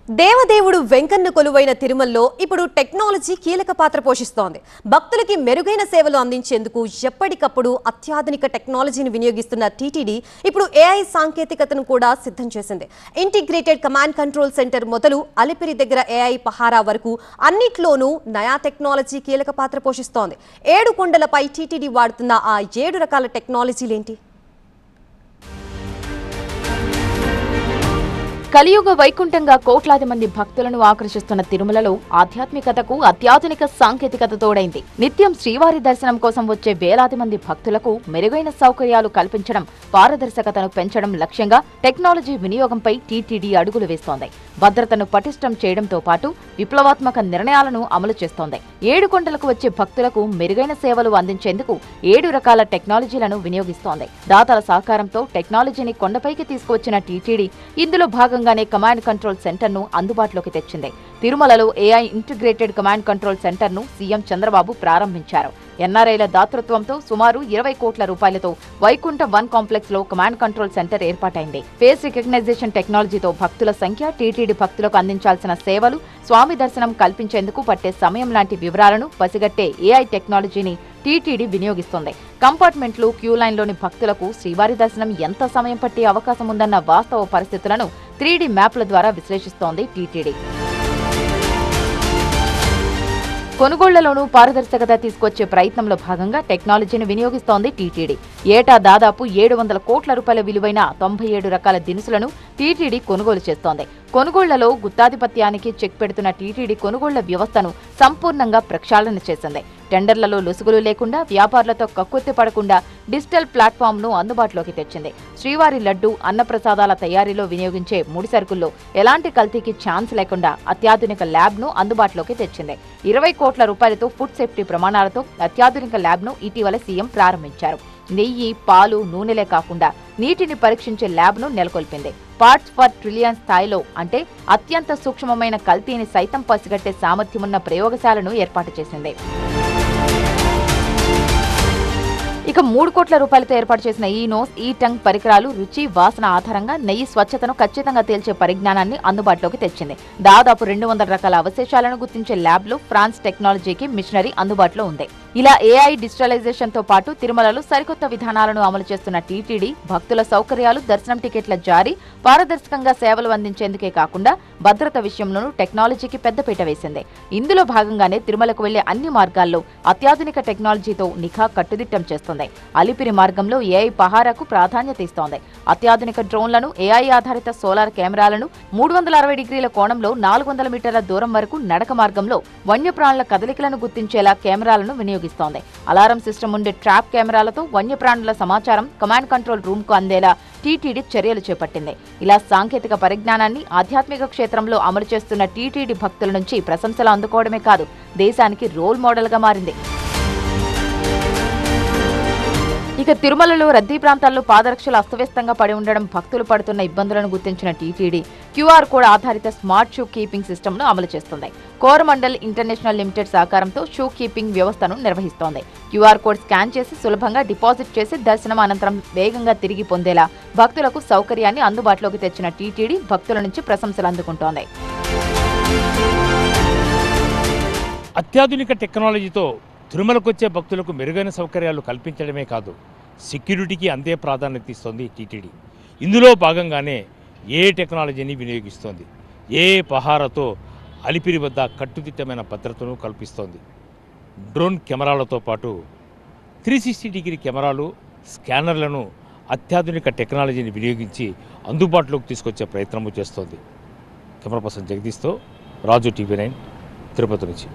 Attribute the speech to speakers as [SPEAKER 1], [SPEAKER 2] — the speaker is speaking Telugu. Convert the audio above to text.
[SPEAKER 1] దేవదేవుడు వెంకన్న కొలువైన తిరుమలలో ఇప్పుడు టెక్నాలజీ కీలక పాత్ర పోషిస్తోంది. భక్తులకి మెరుగైన సేవలు అందించేందుకు ఎప్పటికప్పుడు అత్యాధునిక టెక్నాలజీని వినియోగిస్తున్న టీటీడీ ఇప్పుడు ఏఐ సాంకేతికతను కూడా సిద్ధం చేసింది. ఇంటిగ్రేటెడ్ కమాండ్ కంట్రోల్ సెంటర్ మొదలు అలిపిరి దగ్గర ఏఐ పహారా వరకు అన్నిట్లోనూ నయా టెక్నాలజీ కీలక పాత్ర పోషిస్తోంది. 7 కొండలపై టీటీడీ వాడుతున్న ఆ 7 రకాల టెక్నాలజీలేంటి?
[SPEAKER 2] కలియుగ వైకుంఠంగా కోట్లాది మంది భక్తులను ఆకర్షిస్తున్న తిరుమలలో ఆధ్యాత్మికతకు అత్యాధునిక సాంకేతికత తోడైంది. నిత్యం శ్రీవారి దర్శనం కోసం వచ్చే వేలాది మంది భక్తులకు మెరుగైన సౌకర్యాలు కల్పించడం, పారదర్శకతను పెంచడం లక్ష్యంగా టెక్నాలజీ వినియోగంపై టీటీడీ అడుగులు వేస్తోంది. భద్రతను పటిష్టం చేయడంతో పాటు విప్లవాత్మక నిర్ణయాలను అమలు చేస్తోంది. 7 కొండలకు వచ్చే భక్తులకు మెరుగైన సేవలు అందించేందుకు 7 రకాల టెక్నాలజీలను వినియోగిస్తోంది. దాతల సహకారంతో టెక్నాలజీని కొండపైకి తీసుకువచ్చిన టీటీడీ ఇందులో భాగంగానే కమాండ్ కంట్రోల్ సెంటర్ ను అందుబాటులోకి తెచ్చింది. తిరుమలలో AI integrated command control centre ను సీఎం చంద్రబాబు ప్రారంభించారు. ఎన్ఆర్ఐల దాతృత్వంతో సుమారు 20 కోట్ల రూపాయలతో వైకుంఠ 1 కాంప్లెక్స్ లో కమాండ్ కంట్రోల్ సెంటర్ ఏర్పాటైంది. ఫేస్ రికగ్నైజేషన్ టెక్నాలజీతో భక్తుల సంఖ్య, టీటీడీ భక్తులకు అందించాల్సిన సేవలు, స్వామి దర్శనం కల్పించేందుకు పట్టే సమయం లాంటి వివరాలను పసిగట్టే ఏఐ టెక్నాలజీని టీటీడీ వినియోగిస్తోంది. కంపార్ట్మెంట్లు, క్యూ లైన్లోని భక్తులకు శ్రీవారి దర్శనం ఎంత సమయం పట్టే అవకాశం ఉందన్న వాస్తవ పరిస్థితులను 3D మ్యాప్ల ద్వారా విశ్లేషిస్తోంది టీటీడీ. కొనుగోళ్లలోనూ పారదర్శకత తీసుకొచ్చే ప్రయత్నంలో భాగంగా టెక్నాలజీని వినియోగిస్తోంది టీటీడీ. ఏటా దాదాపు 700 కోట్ల రూపాయల విలువైన 97 రకాల దినుసులను టీటీడీ కొనుగోలు చేస్తోంది. కొనుగోళ్లలో గుత్తాధిపత్యానికి చెక్ పెడుతున్న టీటీడీ కొనుగోళ్ల వ్యవస్థను సంపూర్ణంగా ప్రక్షాళన చేసింది. టెండర్లలో లొసుగులు లేకుండా, వ్యాపారులతో కక్కుర్తి పడకుండా డిజిటల్ ప్లాట్ఫామ్ను అందుబాటులోకి తెచ్చింది. శ్రీవారి లడ్డు, అన్నప్రసాదాల తయారీలో వినియోగించే ముడి సరుకుల్లో ఎలాంటి కల్తీకి ఛాన్స్ లేకుండా అత్యాధునిక ల్యాబ్ను అందుబాటులోకి తెచ్చింది. 20 కోట్ల రూపాయలతో ఫుడ్ సేఫ్టీ ప్రమాణాలతో అత్యాధునిక ల్యాబ్ను ఇటీవల సీఎం ప్రారంభించారు. నెయ్యి, పాలు, నూనెలే కాకుండా నీటిని పరీక్షించే ల్యాబ్ను నెలకొల్పింది. పార్ట్స్ పర్ ట్రిలియన్ స్థాయిలో, అంటే అత్యంత సూక్ష్మమైన కల్తీని సైతం పసిగట్టే సామర్థ్యమున్న ప్రయోగశాలను ఏర్పాటు చేసింది. ఇక 3 కోట్ల రూపాయలతో ఏర్పాటు చేసిన ఈ నోస్, ఈ టంగ్ పరికరాలు రుచి, వాసన ఆధారంగా నెయ్యి స్వచ్ఛతను ఖచ్చితంగా తేల్చే పరిజ్ఞానాన్ని అందుబాటులోకి తెచ్చింది. దాదాపు 200 రకాల అవశేషాలను గుర్తించే ల్యాబ్లో ఫ్రాన్స్ టెక్నాలజీకి మిషనరీ అందుబాటులో ఉంది. ఇలా ఏఐ డిజిటలైజేషన్ తో పాటు తిరుమలలో సరికొత్త విధానాలను అమలు చేస్తున్న టీటీడీ భక్తుల సౌకర్యాలు, దర్శనం టికెట్ల జారీ, పారదర్శకంగా సేవలు అందించేందుకే కాకుండా భద్రత విషయంలోనూ టెక్నాలజీకి పెద్దపీట వేసింది. ఇందులో భాగంగానే తిరుమలకు వెళ్లే అన్ని మార్గాల్లో అత్యాధునిక టెక్నాలజీతో నిఘా కట్టుదిట్టం చేస్తుంది. అలిపిరి మార్గంలో ఏఐ పహారాకు ప్రాధాన్యత ఇస్తోంది. అత్యాధునిక డ్రోన్లను, ఏఐ ఆధారిత సోలార్ కెమెరాలను 360 డిగ్రీల కోణంలో 400 మీటర్ల దూరం వరకు నడక మార్గంలో వన్యప్రాణుల కదలికలను గుర్తించేలా కెమెరాలను వినియోగిస్తోంది. అలారం సిస్టమ్ ఉండే ట్రాప్ కెమెరాలతో వన్యప్రాణుల సమాచారం కమాండ్ కంట్రోల్ రూమ్ కు అందేలా టీటీడీ చర్యలు చేపట్టింది. ఇలా సాంకేతిక పరిజ్ఞానాన్ని ఆధ్యాత్మిక క్షేత్రంలో అమలు చేస్తున్న టీటీడీ భక్తుల నుంచి ప్రశంసలు అందుకోవడమే కాదు, దేశానికి రోల్ మోడల్ గా మారింది. ఇక తిరుమలలో రద్దీ ప్రాంతాల్లో పాదరక్షలు అస్తవ్యస్తంగా పడి ఉండడం, భక్తులు పడుతున్న ఇబ్బందులను గుర్తించిన టీటీడీ క్యూఆర్ కోడ్ ఆధారిత స్మార్ట్ షూ కీపింగ్ సిస్టమ్ను అమలు చేస్తుంది. కోరమండల్ ఇంటర్నేషనల్ లిమిటెడ్ సహకారంతో షూ కీపింగ్ వ్యవస్థను నిర్వహిస్తోంది. క్యూఆర్ కోడ్ స్కాన్ చేసి సులభంగా డిపాజిట్ చేసి దర్శనం అనంతరం వేగంగా తిరిగి పొందేలా భక్తులకు సౌకర్యాన్ని అందుబాటులోకి తెచ్చిన టీటీడీ భక్తుల నుంచి ప్రశంసలు అందుకుంటోంది.
[SPEAKER 3] అత్యాధునిక టెక్నాలజీతో తిరుమలకొచ్చే భక్తులకు మెరుగైన సౌకర్యాలు కల్పించడమే కాదు, సెక్యూరిటీకి అంతే ప్రాధాన్యత ఇస్తోంది టీటీడీ. ఇందులో భాగంగానే ఏ టెక్నాలజీని వినియోగిస్తోంది. ఏ పహారాతో అలిపిరి వద్ద కట్టుదిట్టమైన భద్రతను కల్పిస్తోంది. డ్రోన్ కెమెరాలతో పాటు 360 డిగ్రీ కెమెరాలు, స్కానర్లను అత్యాధునిక టెక్నాలజీని వినియోగించి అందుబాటులోకి తీసుకొచ్చే ప్రయత్నము చేస్తోంది. కెమెరా పర్సన్ జగదీష్తో రాజు, TV9, తిరుపతి నుంచి.